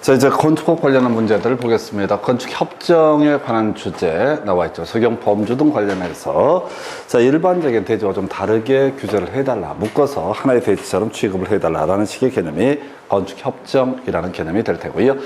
자, 이제 건축법 관련한 문제들을 보겠습니다. 건축협정에 관한 주제 나와 있죠. 적용 범주 등 관련해서 자, 일반적인 대지와 좀 다르게 규제를 해달라. 묶어서 하나의 대지처럼 취급을 해달라라는 식의 개념이 건축협정이라는 개념이 될 테고요.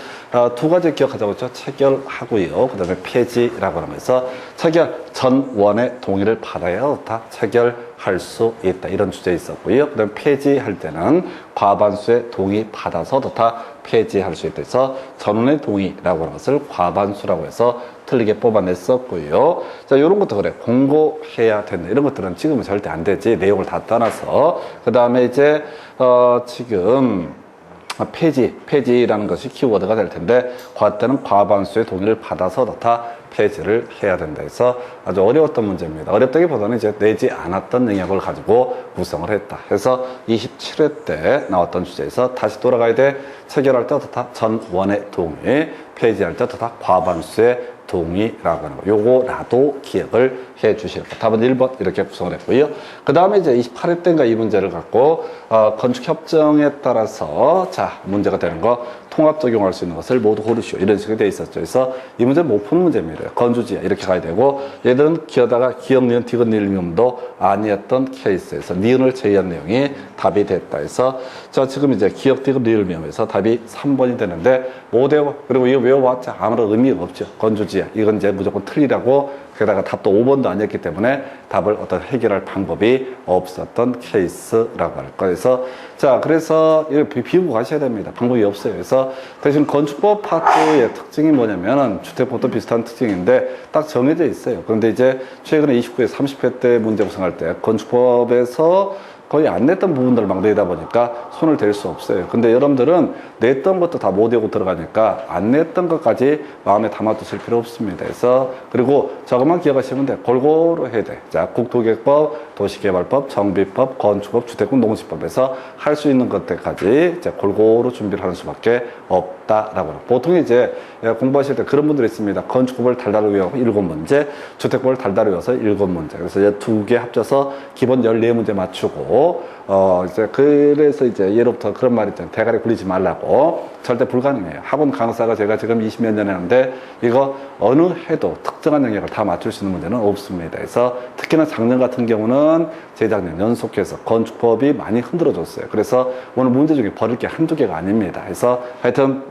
두 가지 기억하자고 했죠. 체결하고요. 그 다음에 폐지라고 하면서 체결 전원의 동의를 받아야 다 체결할 수 있다. 이런 주제 있었고요. 그 다음에 폐지할 때는 과반수의 동의 받아서도 다 폐지할 수 있다. 그래서 전원의 동의라고 하는 것을 과반수라고 해서 틀리게 뽑아냈었고요. 자, 이런 것도 그래. 공고해야 된다. 이런 것들은 지금은 절대 안 되지. 내용을 다 떠나서. 그 다음에 이제, 지금, 폐지라는 것이 키워드가 될 텐데, 때는 과반수의 동의를 받아서 다 폐지를 해야 된다 해서 아주 어려웠던 문제입니다. 어렵다기보다는 이제 내지 않았던 영역을 가지고 구성을 했다. 해서 27회 때 나왔던 주제에서 다시 돌아가야 돼. 체결할 때도 다 전원의 동의, 폐지할 때도 다 과반수의 동의라고 하는 거. 요거라도 기억을 해 주실 거. 답은 1번 이렇게 구성을 했고요. 그 다음에 이제 28회 때인가 이 문제를 갖고, 건축협정에 따라서, 자, 문제가 되는 거, 통합 적용할 수 있는 것을 모두 고르시오. 이런 식으로 되어 있었죠. 그래서 이 문제는 못 푸는 문제입니다. 건주지야. 이렇게 가야 되고, 얘들은 기어다가 기억, 니은, 디귿, 니음도 아니었던 케이스에서 니은을 제외한 내용이 답이 됐다 해서, 자, 지금 이제 기억, 디귿, 니음에서 답이 3번이 되는데, 못 외워. 그리고 이거 외워봤자 아무런 의미가 없죠. 건주지야. 이건 이제 무조건 틀리라고. 게다가 답도 5번도 아니었기 때문에 답을 어떤 해결할 방법이 없었던 케이스라고 할 거예요. 그래서 자, 그래서 이거 비우고 가셔야 됩니다. 방법이 없어요. 그래서 대신 건축법 파트의 특징이 뭐냐면은 주택법도 비슷한 특징인데 딱 정해져 있어요. 그런데 이제 최근에 29회 30회 때 문제 구성할 때 건축법에서 거의 안 냈던 부분들을 막 내다 보니까 손을 댈 수 없어요. 근데 여러분들은 냈던 것도 다 못 외우고 들어가니까 안 냈던 것까지 마음에 담아두실 필요 없습니다. 그래서 그리고 저것만 기억하시면 돼. 골고루 해야 돼. 자, 국토개혁법, 도시개발법, 정비법, 건축법, 주택군, 농지법에서 할 수 있는 것들까지 이제 골고루 준비를 하는 수밖에 없다라고. 보통 이제 공부하실 때 그런 분들이 있습니다. 건축법을 달달이 외우고 7문제, 주택법을 달달이 외워서 7문제. 그래서 이제 2개 합쳐서 기본 14문제 맞추고 이제 그래서 이제 예로부터 그런 말이 있잖아요. 대가리 굴리지 말라고. 절대 불가능해요. 학원 강사가 제가 지금 20몇 년 했는데 이거 어느 해도 특정한 영역을 다 맞출 수 있는 문제는 없습니다. 그래서 특히나 작년 같은 경우는 재작년 연속해서 건축법이 많이 흔들어졌어요. 그래서 오늘 문제 중에 버릴 게 한두 개가 아닙니다. 그래서 하여튼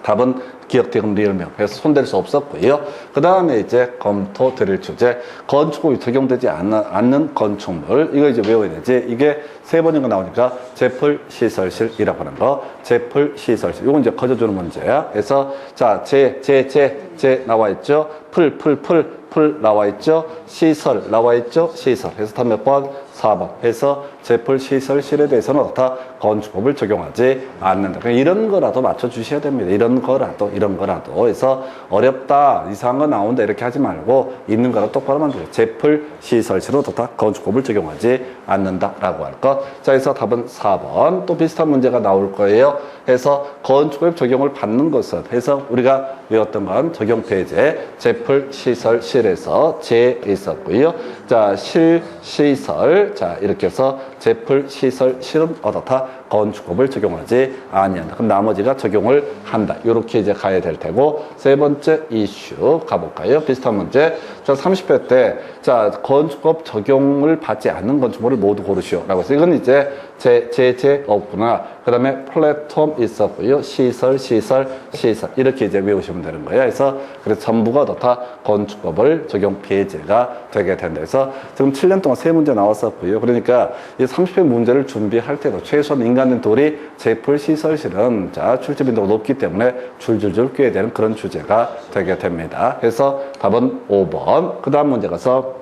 답은 기억, 디귿, 리을명. 그래서 손댈 수 없었고요. 그 다음에 이제 검토 드릴 주제. 건축법이 적용되지 않는 건축물. 이거 이제 외워야 되지. 이게 3번인가 나오니까 제풀시설실이라고 하는 거. 제풀시설실. 이건 이제 거저주는 문제야. 그래서 자, 제 나와 있죠. 풀 나와 있죠. 시설 나와 있죠. 시설. 그래서 답 몇 번? 4번. 해서 제풀시설실에 대해서는 다 건축법을 적용하지 않는다. 이런 거라도 맞춰주셔야 됩니다. 이런 거라도. 그래서 어렵다, 이상한 거 나온다 이렇게 하지 말고 있는 거라 똑바로 만들어요. 제풀시설실은 다 건축법을 적용하지 않는다라고 할 것. 자, 그래서 답은 4번. 또 비슷한 문제가 나올 거예요. 해서 건축법 적용을 받는 것은 해서 우리가 외웠던 건 적용 폐제, 제풀시설실에서 제 있었고요. 자, 시설. 자, 이렇게 해서 제풀시설실은 어떻다? 건축법을 적용하지 아니한다. 그럼 나머지가 적용을 한다. 이렇게 이제 가야 될 테고, 세 번째 이슈 가볼까요? 비슷한 문제. 자, 30회 때, 자, 건축법 적용을 받지 않는 건축물을 모두 고르시오. 라고 해서 이건 이제 제 없구나. 그 다음에 플랫폼 있었고요. 시설. 이렇게 이제 외우시면 되는 거예요. 그래서 전부가 다 건축법을 적용 폐지가 되게 된다. 그래서 지금 7년 동안 3문제 나왔었고요. 그러니까 이 30회 문제를 준비할 때도 최소한 인간된 돌이 제풀시설실은 자, 출제 빈도가 높기 때문에 줄줄줄 꿰야 되는 그런 주제가 되게 됩니다. 그래서 답은 5번. 그 다음 문제 가서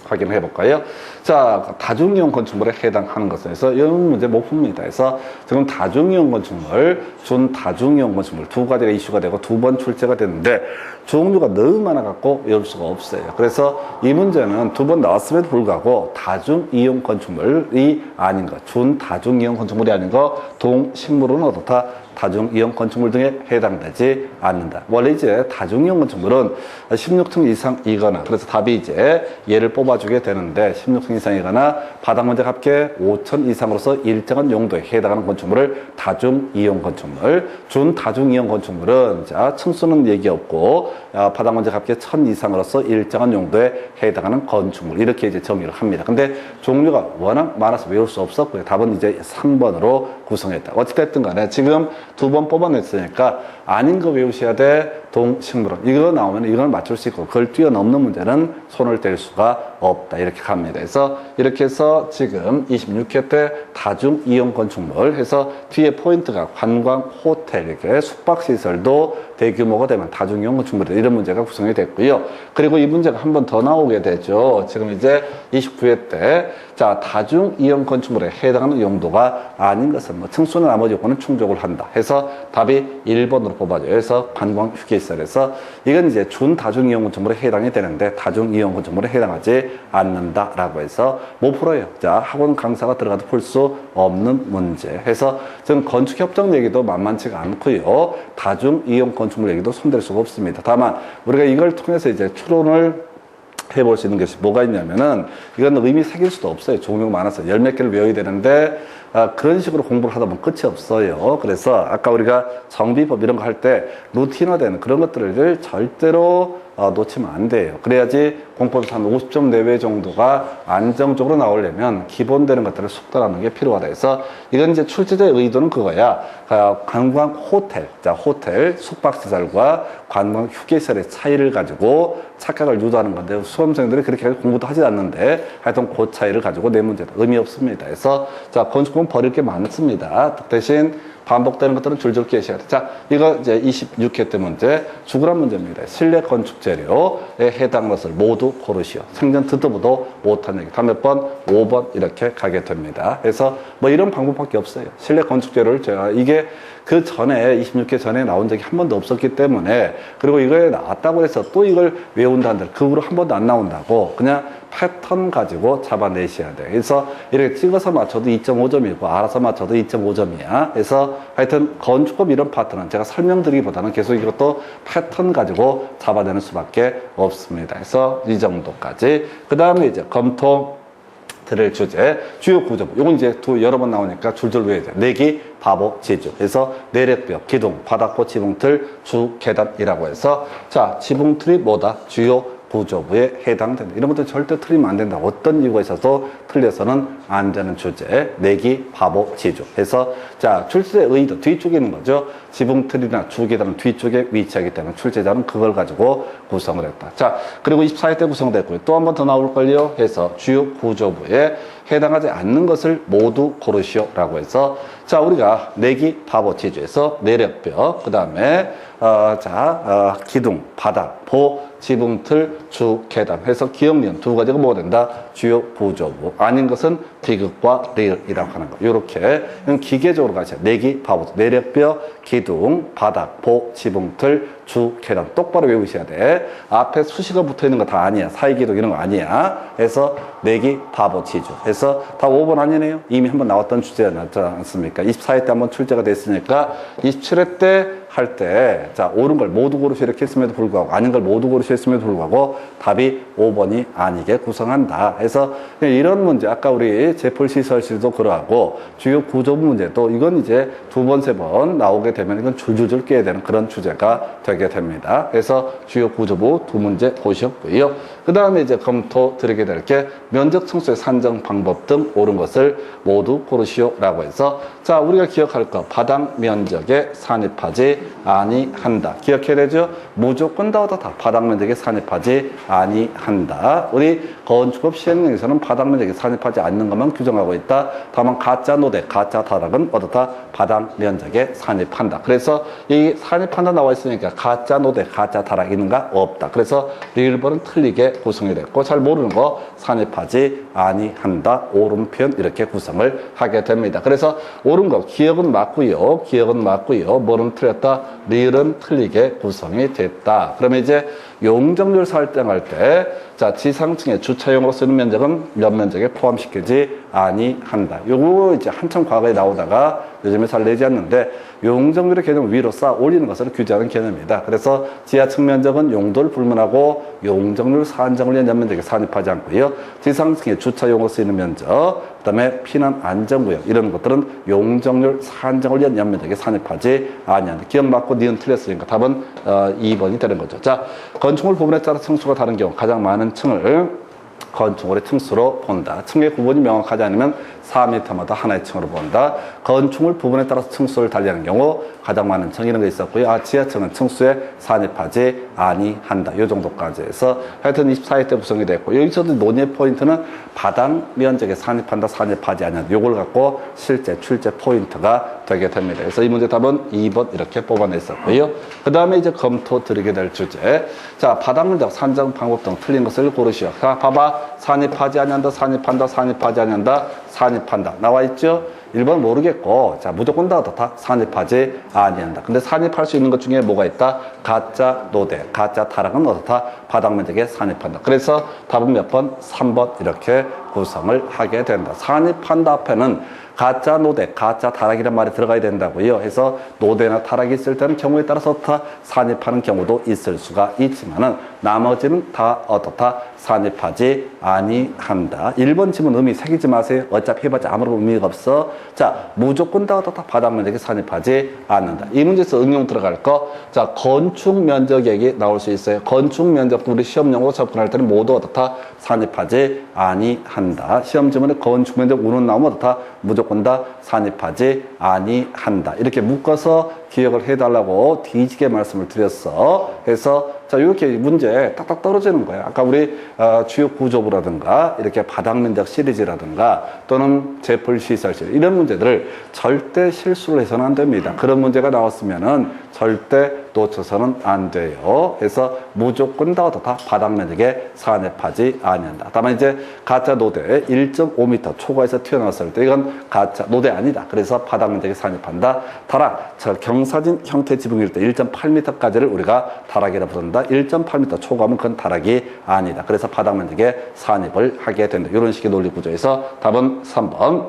확인해 볼까요? 자, 다중이용 건축물에 해당하는 것은 그래서 이런 문제 못 풉니다. 그래서 지금 다중이용 건축물, 준다중이용 건축물 두 가지가 이슈가 되고 2번 출제가 됐는데 종류가 너무 많아갖고 외울 수가 없어요. 그래서 이 문제는 2번 나왔음에도 불구하고 다중이용 건축물이 아닌 것, 준다중이용 건축물이 아닌 것, 동식물은 어떻다? 다중이용 건축물 등에 해당되지 않는다. 원래 이제 다중이용 건축물은 16층 이상이거나, 그래서 답이 이제 얘를 뽑아주게 되는데 16층 이상이거나 바닥 면적 합계 5천 이상으로서 일정한 용도에 해당하는 건축물을 다중이용 건축물, 준다중이용 건축물은 자 층수는 얘기 없고 바닥 면적 합계 1000 이상으로서 일정한 용도에 해당하는 건축물, 이렇게 이제 정의를 합니다. 근데 종류가 워낙 많아서 외울 수 없었고요. 답은 이제 3번으로 구성했다. 어찌됐든 간에 지금 두 번 뽑아냈으니까 아닌 거 외우셔야 돼. 동식물원. 이거 나오면 이걸 맞출 수 있고 그걸 뛰어넘는 문제는 손을 댈 수가 없다. 이렇게 갑니다. 그래서 이렇게 해서 지금 26회 때 다중이용 건축물 해서 뒤에 포인트가 관광, 호텔, 이렇게 숙박시설도 대규모가 되면 다중이용 건축물, 이런 문제가 구성이 됐고요. 그리고 이 문제가 한 번 더 나오게 되죠. 지금 이제 29회 때 자, 다중이용 건축물에 해당하는 용도가 아닌 것은 뭐 층수나 나머지 요건은 충족을 한다 해서 답이 1번으로 뽑아줘요. 그래서 관광 휴게시설에서 이건 이제 준다중이용 건축물에 해당이 되는데 다중이용 건축물에 해당하지 않는다라고 해서 못 풀어요. 자, 학원 강사가 들어가도 풀 수 없는 문제 해서 지금 건축협정 얘기도 만만치가 않고요. 다중이용 건축물 얘기도 손댈 수가 없습니다. 다만 우리가 이걸 통해서 이제 추론을 해볼 수 있는 것이 뭐가 있냐면은 이건 의미 새길 수도 없어요. 종류가 많아서 열 몇 개를 외워야 되는데 그런 식으로 공부를 하다 보면 끝이 없어요. 그래서 아까 우리가 정비법 이런 거 할 때 루틴화되는 그런 것들을 절대로 놓치면 안 돼요. 그래야지 공법에서 한 50점 내외 정도가 안정적으로 나오려면 기본되는 것들을 숙달하는 게 필요하다 해서 이건 이제 출제자의 의도는 그거야. 관광 호텔, 자, 호텔, 숙박시설과 관광 휴게시설의 차이를 가지고 착각을 유도하는 건데 수험생들이 그렇게 공부도 하지 않는데 하여튼 그 차이를 가지고 내 문제도 의미 없습니다. 그래서 자, 건축은 버릴 게 많습니다. 대신 반복되는 것들은 줄줄 깨셔야 돼. 자, 이거 이제 26회 때 문제, 죽으란 문제입니다. 실내 건축 재료에 해당하는 것을 모두 고르시오. 생전 듣도 보도 못한 얘기. 다음 몇 번? 5번 이렇게 가게 됩니다. 그래서 뭐 이런 방법밖에 없어요. 실내 건축 재료를 제가 이게 그 전에 26회 전에 나온 적이 한 번도 없었기 때문에, 그리고 이거에 나왔다고 해서 또 이걸 외운다는데 그 후로 한 번도 안 나온다고 그냥 패턴 가지고 잡아내셔야 돼요. 그래서 이렇게 찍어서 맞춰도 2.5점이고 알아서 맞춰도 2.5점이야. 그래서 하여튼 건축법 이런 파트는 제가 설명드리기보다는 계속 이것도 패턴 가지고 잡아내는 수밖에 없습니다. 그래서 이 정도까지. 그 다음에 이제 검토 드릴 주제, 주요 구조. 요건 이제 여러 번 나오니까 줄줄 외워야 돼요. 내기, 바보, 지주. 그래서 내력벽, 기둥, 바닥고, 지붕틀, 주, 계단이라고 해서 자, 지붕틀이 뭐다? 주요 구조부에 해당된다. 이런 것들 절대 틀리면 안 된다. 어떤 이유가 있어서 틀려서는 안 되는 주제. 내기, 바보, 지주. 해서 자, 출제의 의도 뒤쪽에 있는 거죠. 지붕틀이나 주계단은 뒤쪽에 위치하기 때문에 출제자는 그걸 가지고 구성을 했다. 자, 그리고 24회 때 구성됐고요. 또 한 번 더 나올걸요. 해서 주요 구조부에 해당하지 않는 것을 모두 고르시오라고 해서 자, 우리가 내기, 바보, 지주에서 내력벽, 그 다음에 기둥, 바닥, 보, 지붕틀, 주, 계단 해서 기억, 니은 두 가지가 뭐가 된다? 주요 구조부. 아닌 것은 디귿과 리을이라고 하는 거. 요렇게 기계적으로 가셔야 내기, 바보, 내력벽, 기둥, 바닥, 보, 지붕틀, 주, 계단 똑바로 외우셔야 돼. 앞에 수식어 붙어 있는 거 다 아니야. 사이기둥 이런 거 아니야. 해서 내기, 바보, 지주. 해서 다 5번 아니네요. 이미 한번 나왔던 주제가 나왔지 않습니까? 24회 때 한번 출제가 됐으니까 27회 때 할 때, 자, 옳은 걸 모두 고르시 이렇게 했음에도 불구하고, 아닌 걸 모두 고르시 했음에도 불구하고, 답이 5번이 아니게 구성한다. 해서, 이런 문제, 아까 우리 제풀시설실도 그러하고, 주요 구조부 문제도, 이건 이제 두 번, 세 번 나오게 되면, 이건 줄줄줄 깨야 되는 그런 주제가 되게 됩니다. 그래서 주요 구조부 두 문제 보셨고요. 그 다음에 이제 검토 드리게 될 게, 면적 청소의 산정 방법 등 옳은 것을 모두 고르시오라고 해서, 자, 우리가 기억할 거, 바닥 면적에 산입하지 아니한다. 기억해야 되죠? 무조건 다 바닥 면적에 산입하지 아니한다. 우리 건축법 시행령에서는 바닥 면적에 산입하지 않는 것만 규정하고 있다. 다만 가짜 노대, 가짜 다락은 어떻다? 바닥 면적에 산입한다. 그래서 이 산입한다 나와 있으니까 가짜 노대, 가짜 다락 있는가? 없다. 그래서 1번은 틀리게 구성이 됐고 잘 모르는 거 산입하지 아니한다. 옳은 표현 이렇게 구성을 하게 됩니다. 그래서 옳은 거 기억은 맞고요. 기억은 맞고요. 뭐는 틀렸다? 리을은 틀리게 구성이 됐다. 그러면 이제 용적률 설정할 때, 자, 지상층의 주차용으로 쓰는 면적은 연면적에 포함시키지 아니한다. 요거 이제 한참 과거에 나오다가 요즘에 잘 내지 않는데, 용적률의 개념을 위로 쌓아 올리는 것을 규제하는 개념입니다. 그래서 지하층 면적은 용도를 불문하고 용적률 산정을 위한 연면적에 산입하지 않고요. 지상층의 주차용으로 쓰이는 면적, 그다음에 피난 안전구역 이런 것들은 용적률 산정을 위한 연면적에 산입하지 아니한다. 기억 맞고 니은 틀렸으니까 답은 2번이 되는 거죠. 자, 건축물 부분에 따라 층수가 다른 경우 가장 많은 층을 건축물의 층수로 본다. 층의 구분이 명확하지 않으면 4m마다 하나의 층으로 본다. 건축물 부분에 따라서 층수를 달리하는 경우 가장 많은 층 이런 거 있었고요. 아, 지하층은 층수에 산입하지 아니한다. 이 정도까지 해서 하여튼 24회 때 구성이 됐고, 여기서도 논의의 포인트는 바닥 면적에 산입한다, 산입하지 않는다. 요걸 갖고 실제 출제 포인트가 되게 됩니다. 그래서 이 문제 답은 2번 이렇게 뽑아냈었고요. 그 다음에 이제 검토 드리게 될 주제. 자, 바닥 면적 산정 방법 등 틀린 것을 고르시오. 자, 봐봐. 산입하지 아니한다, 산입한다, 산입하지 아니한다, 산입한다. 나와 있죠? 1번 모르겠고, 자, 무조건 다 어떻다? 산입하지 아니한다. 근데 산입할 수 있는 것 중에 뭐가 있다? 가짜 노대, 가짜 타락은 어떻다? 바닥 면적에 산입한다. 그래서 답은 몇 번? 3번 이렇게 구성을 하게 된다. 산입한다 앞에는 가짜 노대, 가짜 타락이란 말이 들어가야 된다고요. 해서 노대나 타락이 있을 때는 경우에 따라서 다 산입하는 경우도 있을 수가 있지만은 나머지는 다 어떻다? 산입하지 아니한다. 1번 지문 의미 새기지 마세요. 어차피 해봤자 아무런 의미가 없어. 자, 무조건 다 어떻다? 바닥 면적에 산입하지 않는다. 이 문제에서 응용 들어갈 거. 자, 건축 면적 얘기 나올 수 있어요. 건축 면적도 우리 시험용으로 접근할 때는 모두 어떻다? 산입하지 아니한다. 시험 지문에 건축 면적 운은 나오면 어떻다? 무조건 다 산입하지 아니한다. 이렇게 묶어서 기억을 해달라고 뒤지게 말씀을 드렸어. 그래서 자, 이렇게 문제 딱딱 떨어지는 거예요. 아까 우리 주요 구조부라든가 이렇게 바닥 면적 시리즈라든가 또는 제풀 시설실 이런 문제들을 절대 실수를 해서는 안 됩니다. 그런 문제가 나왔으면은 절대 놓쳐서는 안 돼요. 그래서 무조건 다 어떻다? 바닥 면적에 산입하지 아니한다. 다만 이제 가짜 노대 1.5m 초과해서 튀어나왔을 때 이건 가짜 노대 아니다. 그래서 바닥 면적에 산입한다. 타락, 저 경사진 형태 지붕일 때 1.8m까지를 우리가 타락이라 부른다. 1.8m 초과하면 그건 타락이 아니다. 그래서 바닥 면적에 산입을 하게 된다. 이런 식의 논리 구조에서 답은 3번.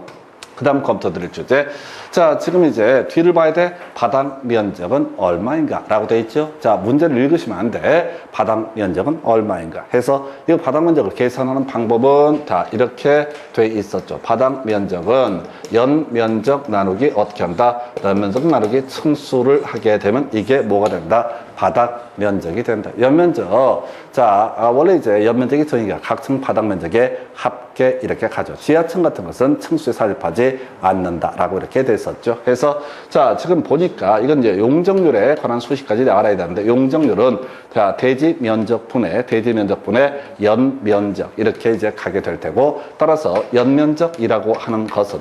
그 다음 검토 드릴 주제. 자, 지금 이제 뒤를 봐야 돼. 바닥 면적은 얼마인가? 라고 되어 있죠. 자, 문제를 읽으시면 안 돼. 바닥 면적은 얼마인가? 해서 이 바닥 면적을 계산하는 방법은 다 이렇게 돼 있었죠. 바닥 면적은 연면적 나누기 어떻게 한다? 연면적 나누기 층수를 하게 되면 이게 뭐가 된다? 바닥 면적이 된다. 연면적. 자, 원래 이제 연면적이 정의가 각 층 바닥 면적의 합계 이렇게 가죠. 지하층 같은 것은 층수에 산입하지 않는다라고 이렇게 됐었죠. 그래서 자, 지금 보니까 이건 이제 용적률에 관한 수식까지 알아야 되는데 용적률은 자, 대지 면적 분의 연면적 이렇게 이제 가게 될 테고 따라서 연면적이라고 하는 것은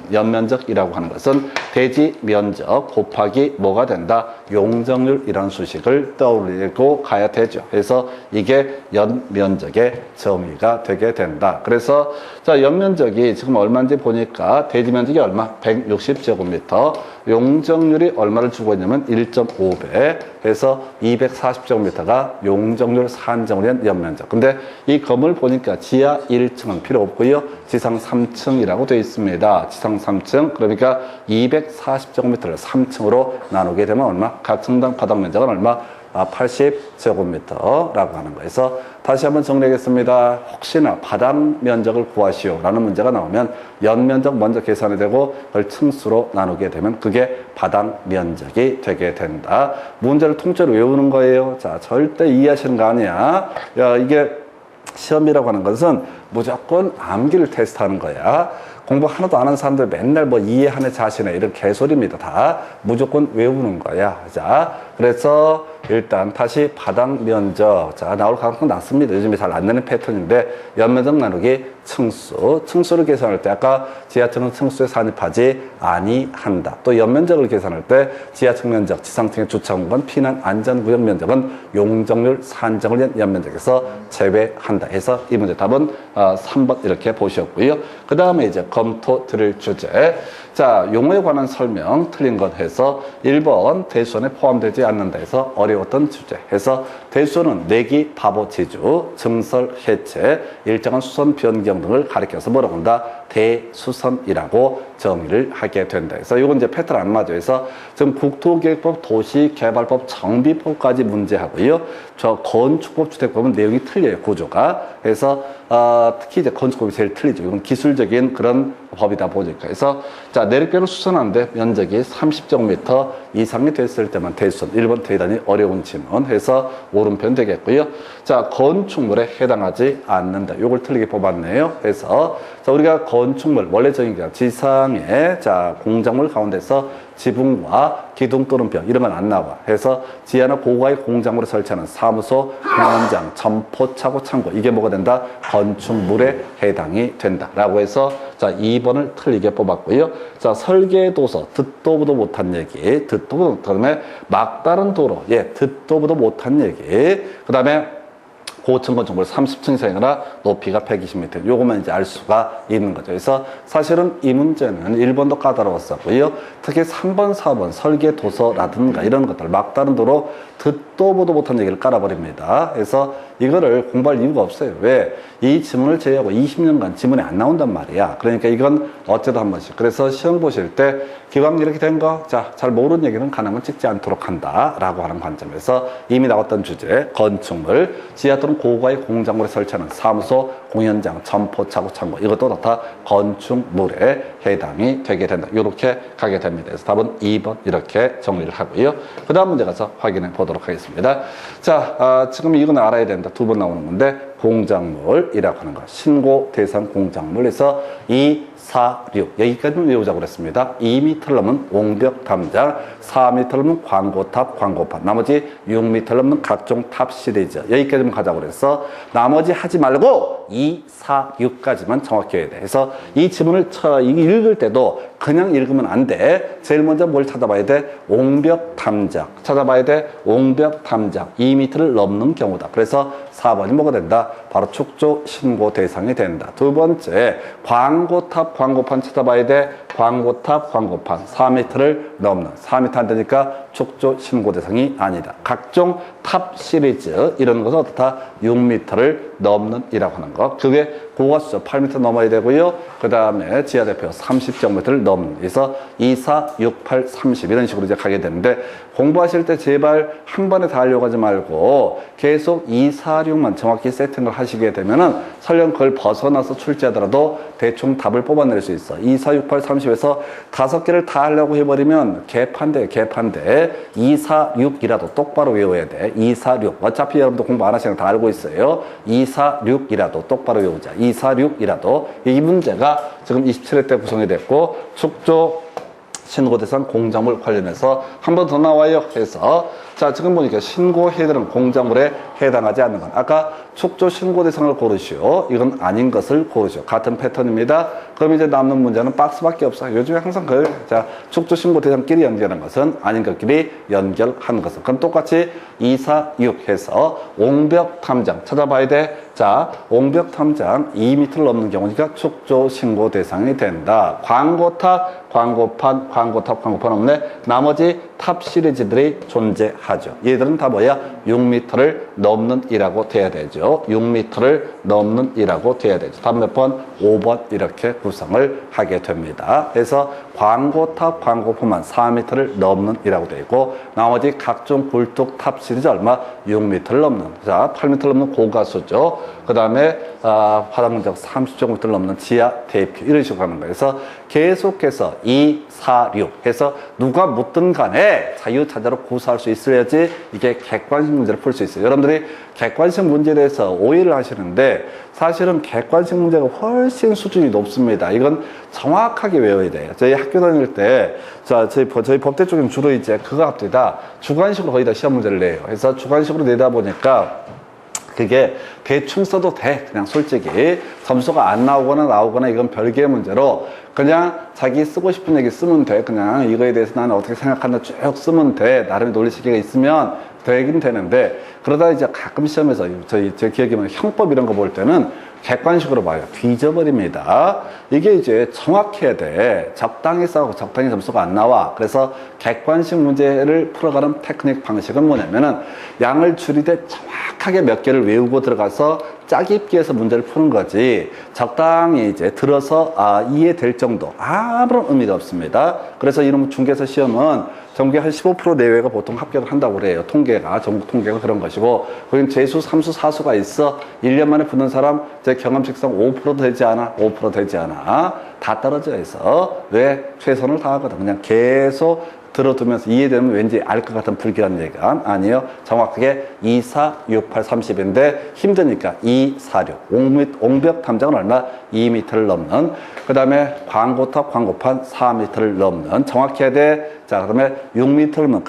대지 면적 곱하기 뭐가 된다? 용적률이라는 수식을 떠올리고 가야 되죠. 그래서 이게 연면적의 정의가 되게 된다. 그래서 자, 연면적이 지금 얼마인지 보니까 대지 면적이 얼마? 160제곱미터. 용적률이 얼마를 주고 있냐면 1.5배. 해서 240제곱미터가 용적률 산정을 위한 연면적. 근데 이 건물 보니까 지하 1층은 필요 없고요. 지상 3층이라고 되어 있습니다. 지상 3층. 그러니까 240제곱미터를 3층으로 나누게 되면 얼마? 각 층당 바닥 면적은 얼마? 80제곱미터라고 하는 거예요. 그래서 다시 한번 정리하겠습니다. 혹시나 바닥 면적을 구하시오 라는 문제가 나오면 연면적 먼저 계산이 되고 그걸 층수로 나누게 되면 그게 바닥 면적이 되게 된다. 문제를 통째로 외우는 거예요. 자, 절대 이해하시는 거 아니야. 야, 이게 시험이라고 하는 것은 무조건 암기를 테스트하는 거야. 공부 하나도 안 하는 사람들 맨날 뭐 이해하네 자신해 이런 개소리입니다. 다 무조건 외우는 거야. 자, 그래서 일단 다시 바닥 면적. 자, 나올 가능성 낮습니다. 요즘에 잘 안 되는 패턴인데 연면적 나누기 층수를 계산할 때 아까 지하층은 층수에 산입하지 아니한다. 또 연면적을 계산할 때 지하층 면적, 지상층의 주차 공간, 피난 안전구역 면적은 용적률 산정을 위한 연면적에서 제외한다 해서 이 문제 답은 3번 이렇게 보셨고요. 그 다음에 이제 검토 드릴 주제. 자, 용어에 관한 설명 틀린 것 해서 1번 대수원에 포함되지 않는다 해서 어려웠던 주제 해서 대수원은 내기, 바보, 지주, 증설, 해체, 일정한 수선 변경 등을 가리켜서 뭐라고 한다? 대수선이라고 정의를 하게 된다. 그래서 이건 이제 패턴 안 맞아요. 그래서 지금 국토계획법, 도시개발법, 정비법까지 문제하고요. 저 건축법, 주택법은 내용이 틀려요. 구조가. 그래서 특히 이제 건축법이 제일 틀리죠. 이건 기술적인 그런 법이다 보니까. 그래서 자, 내륙계를 수선하는데 면적이 30제곱미터 이상이 됐을 때만 대수선. 1번 대단히 어려운 질문 해서 오른편 되겠고요. 자, 건축물에 해당하지 않는다. 이걸 틀리게 뽑았네요. 그래서 자, 우리가 건축물 원래 정의가 지상에 자, 공작물 가운데서 지붕과 기둥 또는 벽 이런 건 안 나와. 해서 지하나 고가의 공작물을 설치하는 사무소, 공원장, 점포차고 창고 이게 뭐가 된다? 건축물에 해당이 된다. 라고 해서 자, 2번을 틀리게 뽑았고요. 자, 설계도서 듣도 보도 못한 얘기. 듣도 보도 그다음에 막다른 도로. 예, 듣도 보도 못한 얘기. 그다음에 고층 건축물 30층 이상이나 높이가 120m. 요거만 이제 알 수가 있는 거죠. 그래서 사실은 이 문제는 1번도 까다로웠었고요. 특히 3번, 4번 설계 도서라든가 이런 것들 막다른 도로 듣도 보도 못한 얘기를 깔아버립니다. 그래서 이거를 공부할 이유가 없어요. 왜? 이 지문을 제외하고 20년간 지문이 안 나온단 말이야. 그러니까 이건 어째도 한 번씩. 그래서 시험 보실 때 기왕 이렇게 된 거, 자, 잘 모르는 얘기는 가능한 찍지 않도록 한다. 라고 하는 관점에서 이미 나왔던 주제, 건축물, 지하 또는 고가의 공작물에 설치하는 사무소, 공연장, 점포차고 창고 이것도 다 건축물에 해당이 되게 된다. 이렇게 가게 됩니다. 그래서 답은 2번 이렇게 정리를 하고요. 그 다음 문제 가서 확인해 보도록 하겠습니다. 자, 지금 이건 알아야 된다. 두 번 나오는 건데 공작물이라고 하는 거. 신고 대상 공작물에서 2, 4, 6 여기까지는 외우자고 그랬습니다. 2m를 넘는 옹벽 담장, 4m를 넘는 광고탑, 광고판, 나머지 6m를 넘는 각종 탑 시리즈 여기까지만 가자고 그래서 나머지 하지 말고 2, 4, 6까지만 정확히 해야 돼. 그래서 이 지문을 읽을 때도 그냥 읽으면 안 돼. 제일 먼저 뭘 찾아봐야 돼? 옹벽 담장 찾아봐야 돼. 옹벽 담장 2m를 넘는 경우다. 그래서 4번이 뭐가 된다? 바로 축조 신고 대상이 된다. 두 번째, 광고탑, 광고판 찾아봐야 돼. 광고탑, 광고판 4m를 넘는 4m 안 되니까 축조 신고 대상이 아니다. 각종 탑 시리즈 이런 것은 어떻다? 6m를 넘는 이라고 하는 거. 그게 고가수죠. 8m 넘어야 되고요. 그 다음에 지하대표 30제곱미터를 넘는. 그래서 2, 4, 6, 8, 30 이런 식으로 이제 가게 되는데 공부하실 때 제발 한 번에 다 하려고 하지 말고 계속 2, 4, 6만 정확히 세팅을 하시게 되면은 설령 그걸 벗어나서 출제하더라도 대충 답을 뽑아낼 수 있어. 2, 4, 6, 8, 30에서 5개를 다 하려고 해버리면 개판돼. 2, 4, 6이라도 똑바로 외워야 돼. 2, 4, 6. 어차피 여러분도 공부 안 하시는 거 다 알고 있어요. 2, 4, 6이라도 똑바로 외우자. 2, 4, 6이라도. 이 문제가 지금 27회 때 구성이 됐고 축조 신고대상 공작물 관련해서 한 번 더 나와요. 해서 자, 지금 보니까 신고해야 되는 공작물에 해당하지 않는 건 아까 축조 신고대상을 고르시오. 이건 아닌 것을 고르시오. 같은 패턴입니다. 그럼 이제 남는 문제는 박스밖에 없어요. 요즘에 항상 자, 축조 신고대상끼리 연결한 것은 아닌 것끼리 연결한 것은 그럼 똑같이 2, 4, 6 해서 옹벽 탐장 찾아봐야 돼. 자, 옹벽 탐장 2m를 넘는 경우니까 축조 신고 대상이 된다. 광고탑, 광고판, 광고탑, 광고판 없네. 나머지 탑 시리즈들이 존재하죠. 얘들은 다 뭐야? 6m를 넘는 이라고 돼야 되죠. 6m를 넘는 이라고 돼야 되죠. 답 몇 번? 5번 이렇게 구성을 하게 됩니다. 그래서 광고탑, 광고판만 4m를 넘는 이라고 되어 있고 나머지 각종 굴뚝 탑 시리즈 얼마? 6m를 넘는. 자, 8m를 넘는 고가수죠. 그 다음에 화장문적 30제곱미터를 넘는 지하 대표 이런 식으로 하는 거예요. 그래서 계속해서 2, 4, 6 해서 누가 묻든 간에 자유자재로 구사할 수 있어야지 이게 객관식 문제를 풀 수 있어요. 여러분들이 객관식 문제에 대해서 오해를 하시는데 사실은 객관식 문제가 훨씬 수준이 높습니다. 이건 정확하게 외워야 돼요. 저희 학교 다닐 때 자, 저희 법대 쪽에는 주로 이제 그거 합니다. 주관식으로 거의 다 시험 문제를 내요. 그래서 주관식으로 내다 보니까 그게 대충 써도 돼. 그냥 솔직히 점수가 안 나오거나 나오거나 이건 별개의 문제로 그냥 자기 쓰고 싶은 얘기 쓰면 돼. 그냥 이거에 대해서 나는 어떻게 생각한다 쭉 쓰면 돼. 나름의 논리시계가 있으면 되긴 되는데 그러다 이제 가끔 시험에서 제 기억에 보면 형법 이런 거 볼 때는 객관식으로 봐요. 뒤져버립니다. 이게 이제 정확해야 돼. 적당히 싸우고 적당히 점수가 안 나와. 그래서 객관식 문제를 풀어가는 테크닉 방식은 뭐냐면은 양을 줄이되 정확하게 몇 개를 외우고 들어가서 짜깁기 해서 문제를 푸는 거지. 적당히 이제 들어서 이해될 정도. 아무런 의미가 없습니다. 그래서 이런 중개사 시험은 전국에 한 15% 내외가 보통 합격을 한다고 그래요. 통계가, 전국 통계가 그런 것이고, 거긴 재수, 삼수, 사수가 있어. 1년 만에 붙는 사람, 제 경험칙상 5%도 되지 않아. 5% 되지 않아. 다 떨어져 있어. 왜? 최선을 다하거든. 그냥 계속 들어두면서 이해되면 왠지 알 것 같은 불길한 얘기가 아니에요. 정확하게 2, 4, 6, 8, 30인데 힘드니까 2, 4, 6. 옹벽 탐정은 얼마? 2m를 넘는. 그 다음에 광고탑, 광고판 4m를 넘는. 정확히 해야 돼. 자, 그러면 6m는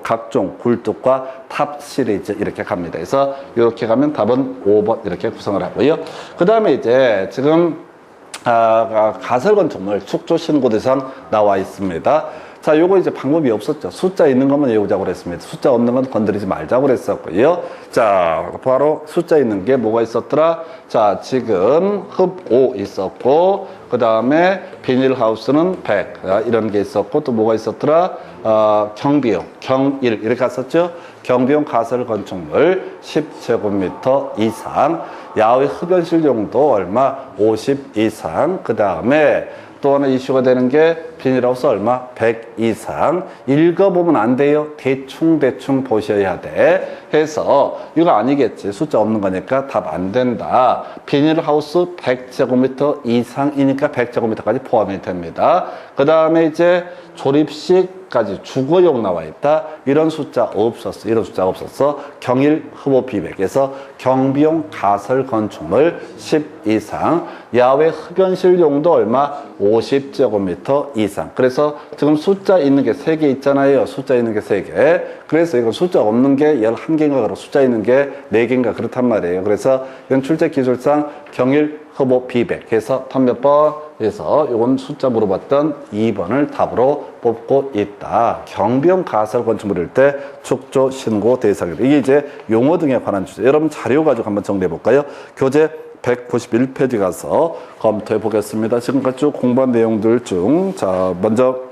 각종 굴뚝과 탑 시리즈 이렇게 갑니다. 그래서 이렇게 가면 답은 5번 이렇게 구성을 하고요. 그 다음에 이제 지금 가설건축물 축조 신고 대상 나와 있습니다. 자, 요거 이제 방법이 없었죠. 숫자 있는 것만 외우자고 그랬습니다. 숫자 없는 건 건드리지 말자고 그랬었고요. 자, 바로 숫자 있는 게 뭐가 있었더라? 자, 지금 흡 5 있었고, 그 다음에 비닐하우스는 100. 이런 게 있었고, 또 뭐가 있었더라? 경비용, 경일. 이렇게 갔었죠? 경비용 가설 건축물 10제곱미터 이상. 야외 흡연실 용도 얼마? 50 이상. 그 다음에 또 하나 이슈가 되는 게 비닐하우스 얼마? 100 이상. 읽어보면 안 돼요. 대충 보셔야 돼. 해서 이거 아니겠지. 숫자 없는 거니까 답 안 된다. 비닐하우스 100제곱미터 이상이니까 100제곱미터까지 포함이 됩니다. 그 다음에 이제 조립식까지 주거용 나와 있다. 이런 숫자 없었어. 이런 숫자가 없었어. 경일 흡업 비백에서 경비용 가설 건축물 10 이상. 야외 흡연실 용도 얼마? 50제곱미터 이상. 그래서 지금 숫자 있는 게 3개 있잖아요. 숫자 있는 게 3개. 그래서 이건 숫자 없는 게 11개인가 그렇고 숫자 있는 게 4개인가 그렇단 말이에요. 그래서 이건 출제 기술상 경일 흡업 비백 해서 탑 몇 번? 그래서 이건 숫자 물어봤던 2번을 답으로 뽑고 있다. 경비용 가설 건축물일 때 축조 신고 대상이다. 이게 이제 용어 등에 관한 주제. 여러분 자료 가지고 한번 정리해 볼까요? 교재 191페이지 가서 검토해 보겠습니다. 지금까지 쭉 공부한 내용들 중, 자, 먼저,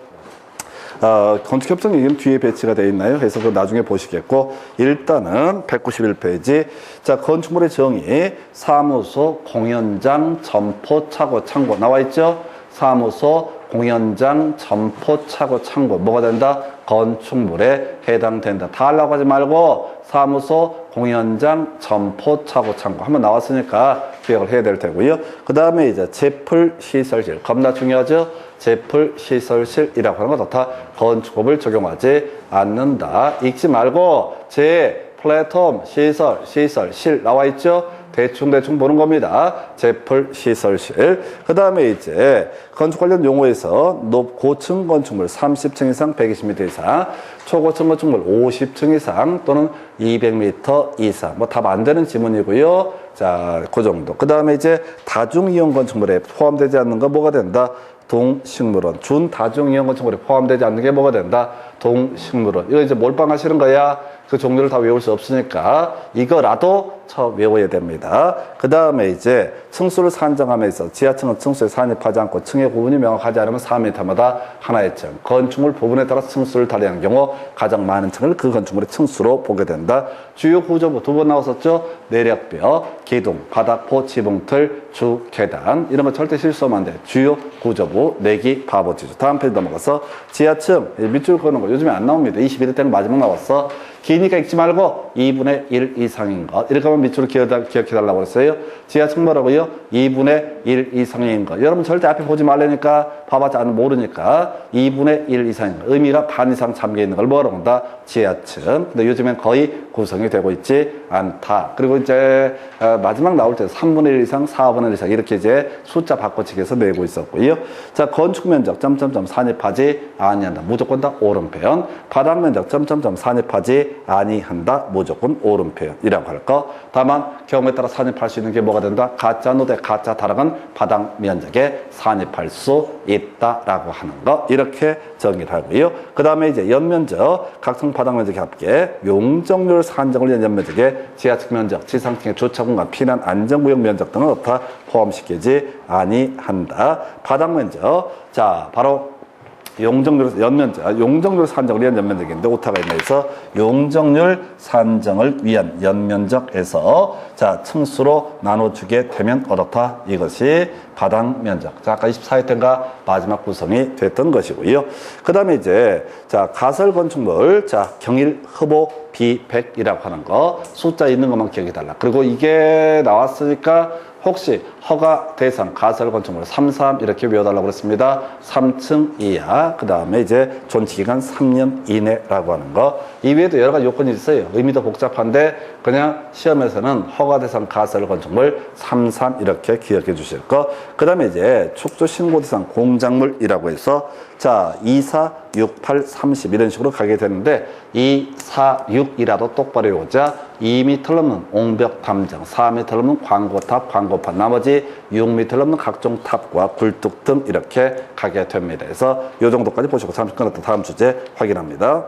건축협정 얘기는 뒤에 배치가 되어 있나요? 그래서 그 나중에 보시겠고, 일단은 191페이지. 자, 건축물의 정의, 사무소, 공연장, 점포, 차고, 창고 나와 있죠? 사무소, 공연장, 점포, 차고, 창고. 뭐가 된다? 건축물에 해당된다. 다 하려고 하지 말고, 사무소, 공연장, 점포, 차고, 창고. 한번 나왔으니까 기억을 해야 될 테고요. 그 다음에 이제 제풀 시설실. 겁나 중요하죠? 제풀 시설실이라고 하는 것 다 건축법을 적용하지 않는다. 읽지 말고, 플랫폼, 시설, 실 나와 있죠? 대충 보는 겁니다. 제풀 시설실. 그 다음에 이제 건축 관련 용어에서 고층 건축물 30층 이상 120m 이상, 초고층 건축물 50층 이상 또는 200m 이상. 뭐 답 안 되는 지문이고요. 자, 그 정도. 그 다음에 이제 다중이용 건축물에 포함되지 않는 거 뭐가 된다? 동식물원. 준다중이용 건축물에 포함되지 않는 게 뭐가 된다? 동식물원. 이거 이제 몰빵하시는 거야. 그 종류를 다 외울 수 없으니까 이거라도 외워야 됩니다. 그 다음에 이제 층수를 산정하면서 지하층은 층수에 산입하지 않고 층의 구분이 명확하지 않으면 4m마다 하나의 층. 건축물 부분에 따라 층수를 달리하는 경우 가장 많은 층을 그 건축물의 층수로 보게 된다. 주요 구조부 2번 나왔었죠? 내력벽, 기둥, 바닥포, 지붕틀, 주, 계단. 이런 거 절대 실수하면 안 돼. 주요 구조부, 내기, 바보지주. 다음 페이지 넘어가서 지하층, 밑줄 그는 거 요즘에 안 나옵니다. 21회 때는 마지막 나왔어. 기니까 읽지 말고 2분의 1 이상인 것. 이렇게 하면 밑줄을 기억해달라고 그랬어요. 지하층 뭐라고요? 2분의 1 이상인 것. 여러분 절대 앞에 보지 말라니까, 봐봤자 모르니까 2분의 1 이상인 것. 의미가 반 이상 잠겨있는 걸 뭐라고 한다? 지하층. 근데 요즘엔 거의 구성이 되고 있지 않다. 그리고 이제 마지막 나올 때 3분의 1 이상, 4분의 1 이상 이렇게 이제 숫자 바꿔치기해서 내고 있었고요. 자, 건축 면적 산입하지 아니한다. 무조건 다 오른편. 바닥 면적 산입하지 아니한다. 무조건 옳은 표현이라고 할 거. 다만 경우에 따라 산입할 수 있는 게 뭐가 된다? 가짜 노대, 가짜 다락은 바닥 면적에 산입할 수 있다라고 하는 거. 이렇게 정의를 하고요. 그 다음에 이제 연면적, 각성 바닥 면적의 합계, 용적률 산정을 위한 연면적에 지하층 면적, 지상층의 주차 공간, 피난 안전구역 면적 등은 어떻다? 포함시키지 아니한다. 바닥 면적. 자, 바로 용적률 연면적, 용적률 산정을 위한 연면적인데 오타가 있네서 용적률 산정을 위한 연면적에서 자 층수로 나눠주게 되면 어떻다? 이것이 바닥 면적. 자 아까 24회 때가 마지막 구성이 됐던 것이고요. 그 다음에 이제 자 가설 건축물 자 경일 흡보 B100이라고 하는 거 숫자 있는 것만 기억해달라. 그리고 이게 나왔으니까 혹시 허가 대상 가설 건축물 33 이렇게 외워달라고 그랬습니다. 3층 이하 그 다음에 이제 존치기간 3년 이내라고 하는 거 이외에도 여러 가지 요건이 있어요. 의미도 복잡한데 그냥 시험에서는 허가 대상 가설 건축물 33 이렇게 기억해 주실 거. 그 다음에 이제 축조 신고 대상 공작물이라고 해서 자 2, 4, 6, 8, 30 이런 식으로 가게 되는데 2, 4, 6이라도 똑바로 외우자. 2m 넘는 옹벽 담장, 4m 넘는 광고탑, 광고판, 나머지 6m 넘는 각종 탑과 굴뚝 등 이렇게 가게 됩니다. 그래서 이 정도까지 보시고 30분 끝났다 다음 주제 확인합니다.